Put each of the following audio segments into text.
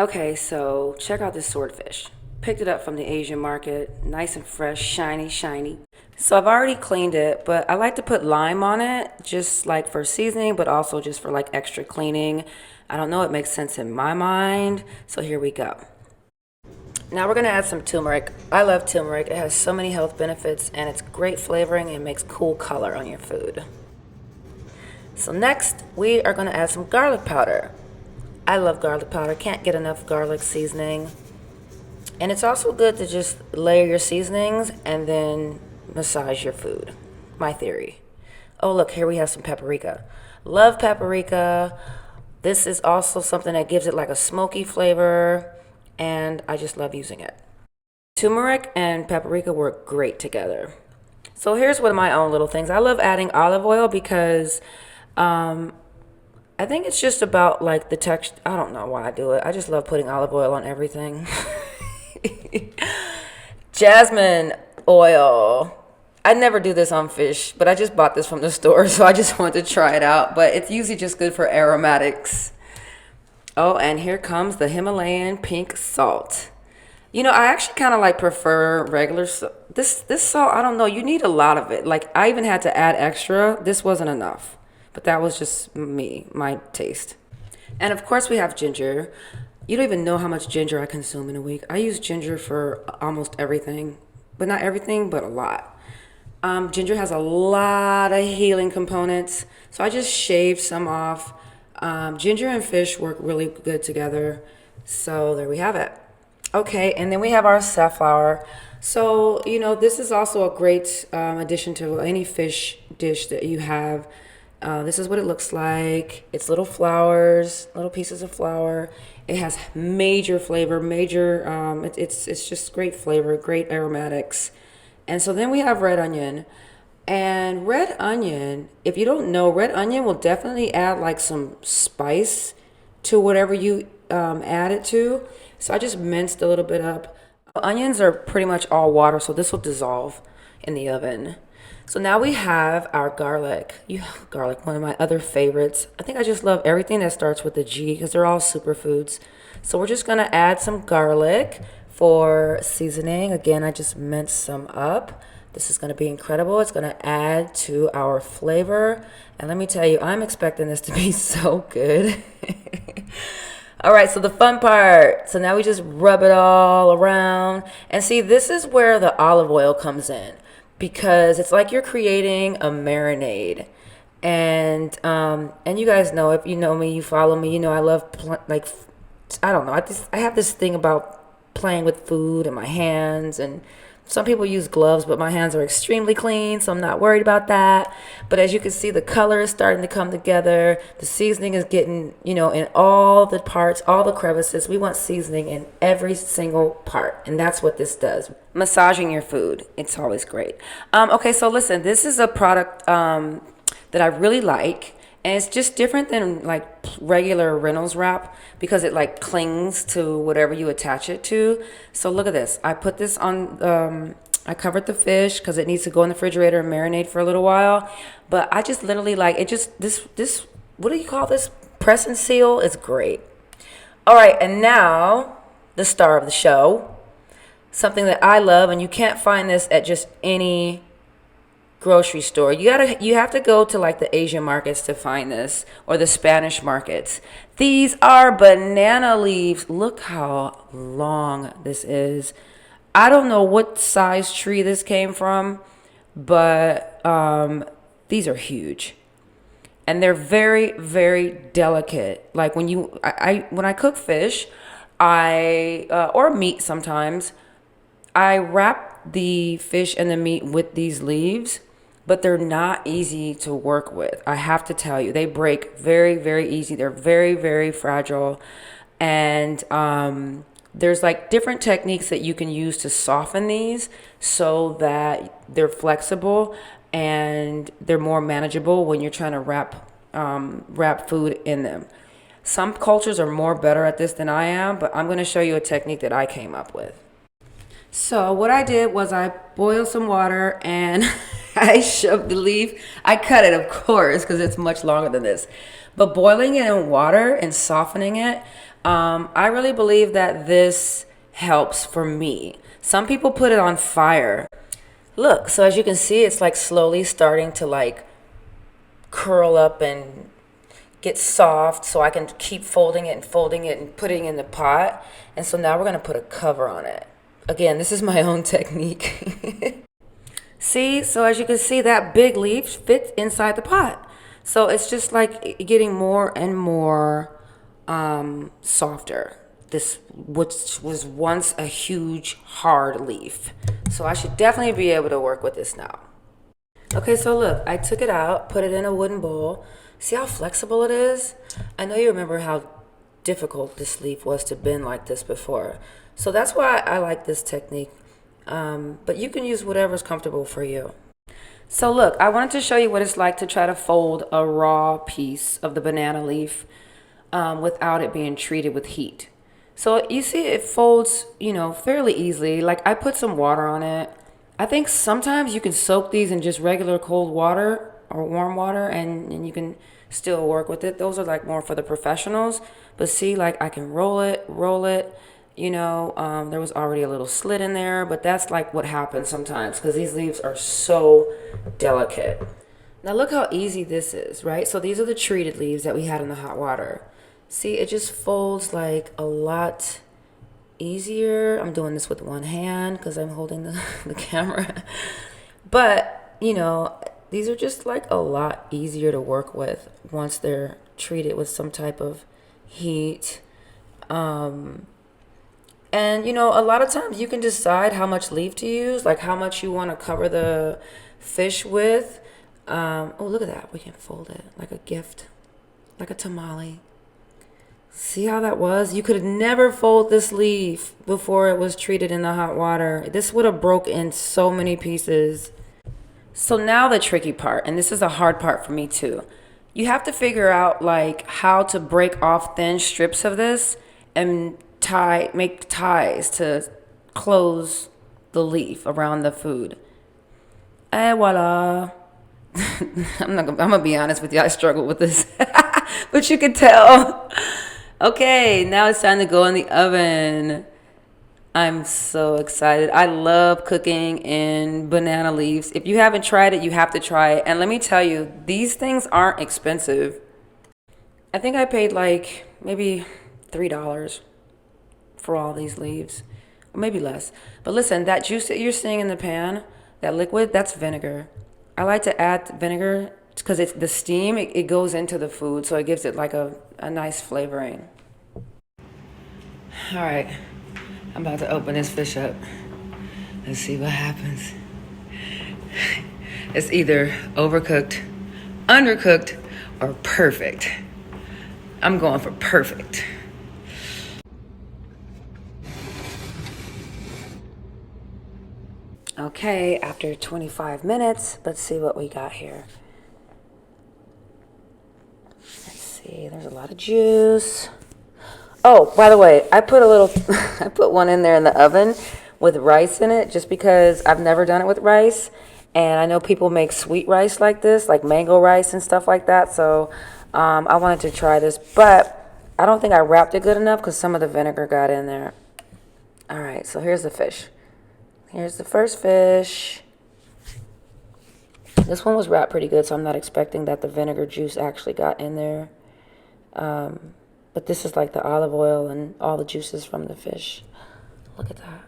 Okay, so check out this swordfish. Picked it up from the Asian market, nice and fresh, shiny, shiny. So I've already cleaned it, but I like to put lime on it, just like for seasoning, but also just for like extra cleaning. I don't know, it makes sense in my mind. So here we go. Now we're gonna add some turmeric. I love turmeric. It has so many health benefits and it's great flavoring and makes cool color on your food. So next, we are gonna add some garlic powder. I love garlic powder. Can't get enough garlic seasoning. And it's also good to just layer your seasonings and then massage your food. My theory. Oh, look, here we have some paprika. Love paprika. This is also something that gives it like a smoky flavor, and I just love using it. Turmeric and paprika work great together. So here's one of my own little things. I love adding olive oil because I think it's just about like the texture. I don't know why I do it. I just love putting olive oil on everything. Jasmine oil. I never do this on fish, but I just bought this from the store, so I just wanted to try it out. But it's usually just good for aromatics. Oh, and here comes the Himalayan pink salt. You know, I actually kind of like prefer regular this salt. I don't know. You need a lot of it. Like I even had to add extra. This wasn't enough, but that was just me, my taste. And of course, we have ginger. You don't even know how much ginger I consume in a week. I use ginger for almost everything, but not everything, but a lot. Ginger has a lot of healing components, so I just shaved some off. Ginger and fish work really good together, so there we have it. Okay, and then we have our safflower. So, you know, this is also a great addition to any fish dish that you have. This is what it looks like. It's little flowers, little pieces of flour. It has major flavor, it's just great flavor, great aromatics. And so then we have red onion. And red onion, if you don't know, red onion will definitely add like some spice to whatever you add it to. So I just minced a little bit up. Onions are pretty much all water, so this will dissolve in the oven. So now we have our garlic. Garlic, one of my other favorites. I think I just love everything that starts with a G because they're all superfoods. So we're just gonna add some garlic for seasoning. Again, I just minced some up. This is gonna be incredible. It's gonna add to our flavor. And let me tell you, I'm expecting this to be so good. All right, so the fun part. So now we just rub it all around. And see, this is where the olive oil comes in because it's like you're creating a marinade. And you guys know, if you know me, you follow me, you know I love I don't know. I have this thing about playing with food and my hands, and some people use gloves, but my hands are extremely clean, so I'm not worried about that. But as you can see, the color is starting to come together. The seasoning is getting, you know, in all the parts, all the crevices. We want seasoning in every single part, and that's what this does. Massaging your food, it's always great. Okay, so listen, this is a product that I really like. And it's just different than like regular Reynolds wrap because it like clings to whatever you attach it to. So look at this. I put this on, I covered the fish because it needs to go in the refrigerator and marinate for a little while. But I just literally like it just, this, what do you call this? Press and seal is great. All right, and now the star of the show. Something that I love, and you can't find this at just any grocery store. You have to go to like the Asian markets to find this, or the Spanish markets. These are banana leaves. Look how long this is. I don't know what size tree this came from, but these are huge. And they're very, very delicate. Like when when I cook fish, or meat sometimes, I wrap the fish and the meat with these leaves, but they're not easy to work with. I have to tell you, they break very, very easy. They're very, very fragile. And there's like different techniques that you can use to soften these so that they're flexible and they're more manageable when you're trying to wrap food in them. Some cultures are more better at this than I am, but I'm going to show you a technique that I came up with. So what I did was I boiled some water and I shoved the leaf. I cut it, of course, because it's much longer than this. But boiling it in water and softening it, I really believe that this helps for me. Some people put it on fire. Look, so as you can see, it's like slowly starting to like curl up and get soft, so I can keep folding it and putting it in the pot. And so now we're going to put a cover on it. Again, this is my own technique. See, so as you can see, that big leaf fits inside the pot. So it's just like getting more and more softer. This, which was once a huge hard leaf. So I should definitely be able to work with this now. Okay, so look, I took it out, put it in a wooden bowl. See how flexible it is? I know you remember how difficult this leaf was to bend like this before. So that's why I like this technique. But you can use whatever's comfortable for you. So look, I wanted to show you what it's like to try to fold a raw piece of the banana leaf without it being treated with heat. So you see it folds, fairly easily. Like I put some water on it. I think sometimes you can soak these in just regular cold water or warm water and you can still work with it. Those are like more for the professionals. But see, like I can roll it. There was already a little slit in there, but that's like what happens sometimes because these leaves are so delicate. Now look how easy this is, right? So these are the treated leaves that we had in the hot water. See, it just folds like a lot easier. I'm doing this with one hand because I'm holding the camera. But, these are just like a lot easier to work with once they're treated with some type of heat. And, a lot of times you can decide how much leaf to use, like how much you want to cover the fish with. Oh, look at that. We can fold it like a gift, like a tamale. See how that was? You could never fold this leaf before it was treated in the hot water. This would have broke in so many pieces. So now the tricky part, and this is a hard part for me too. You have to figure out like how to break off thin strips of this and make ties to close the leaf around the food. And voila. I'm gonna be honest with you, I struggled with this. But you can tell. Okay, now it's time to go in the oven. I'm so excited. I love cooking in banana leaves. If you haven't tried it, you have to try it. And let me tell you, these things aren't expensive. I think I paid like maybe $3 for all these leaves, or maybe less. But listen, that juice that you're seeing in the pan, that liquid, that's vinegar. I like to add vinegar because it's the steam, it goes into the food, so it gives it like a nice flavoring. All right, I'm about to open this fish up. Let's see what happens. It's either overcooked, undercooked, or perfect. I'm going for perfect. Okay, after 25 minutes, let's see what we got here. Let's see, there's a lot of juice. Oh, by the way, I put I put one in there in the oven with rice in it just because I've never done it with rice. And I know people make sweet rice like this, like mango rice and stuff like that. So I wanted to try this, but I don't think I wrapped it good enough because some of the vinegar got in there. All right, so here's the fish. Here's the first fish. This one was wrapped pretty good, so I'm not expecting that the vinegar juice actually got in there. But this is like the olive oil and all the juices from the fish. Look at that.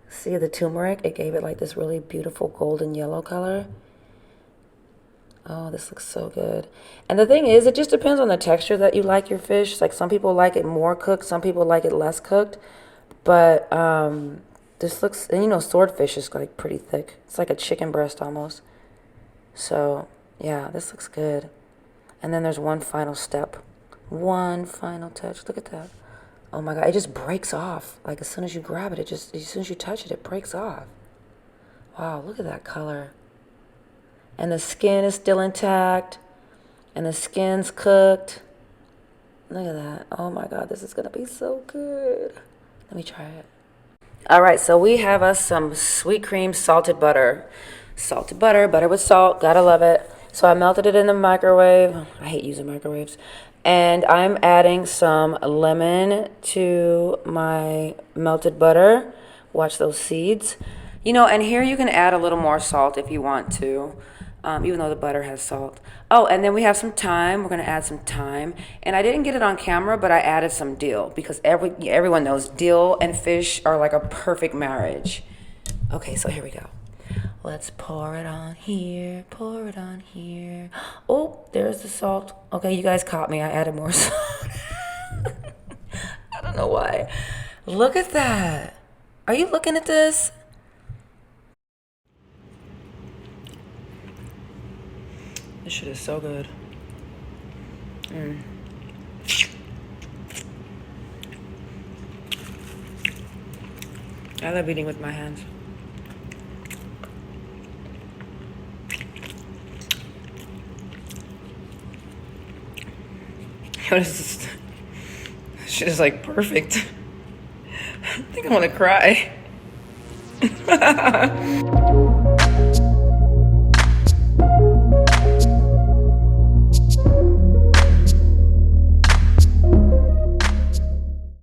See the turmeric? It gave it like this really beautiful golden yellow color. Oh, this looks so good. And the thing is, it just depends on the texture that you like your fish. Like some people like it more cooked, some people like it less cooked. But this looks, and swordfish is like pretty thick. It's like a chicken breast almost. So yeah, this looks good. And then there's one final step. One final touch. Look at that. Oh my God, it just breaks off. Like as soon as you grab it, as soon as you touch it, it breaks off. Wow, look at that color. And the skin is still intact. And the skin's cooked. Look at that. Oh my God, this is gonna be so good. Let me try it. All right, so we have us some sweet cream salted butter. Salted butter with salt, gotta love it. So I melted it in the microwave. I hate using microwaves. And I'm adding some lemon to my melted butter. Watch those seeds. You know, and here you can add a little more salt if you want to, even though the butter has salt. Oh, and then we have some thyme. We're going to add some thyme. And I didn't get it on camera, but I added some dill because everyone knows dill and fish are like a perfect marriage. Okay, so here we go. Let's pour it on here, pour it on here. Oh, there's the salt. Okay, you guys caught me. I added more salt. I don't know why. Look at that. Are you looking at this? This shit is so good. I love eating with my hands. What is this? This shit is like perfect. I think I'm gonna cry.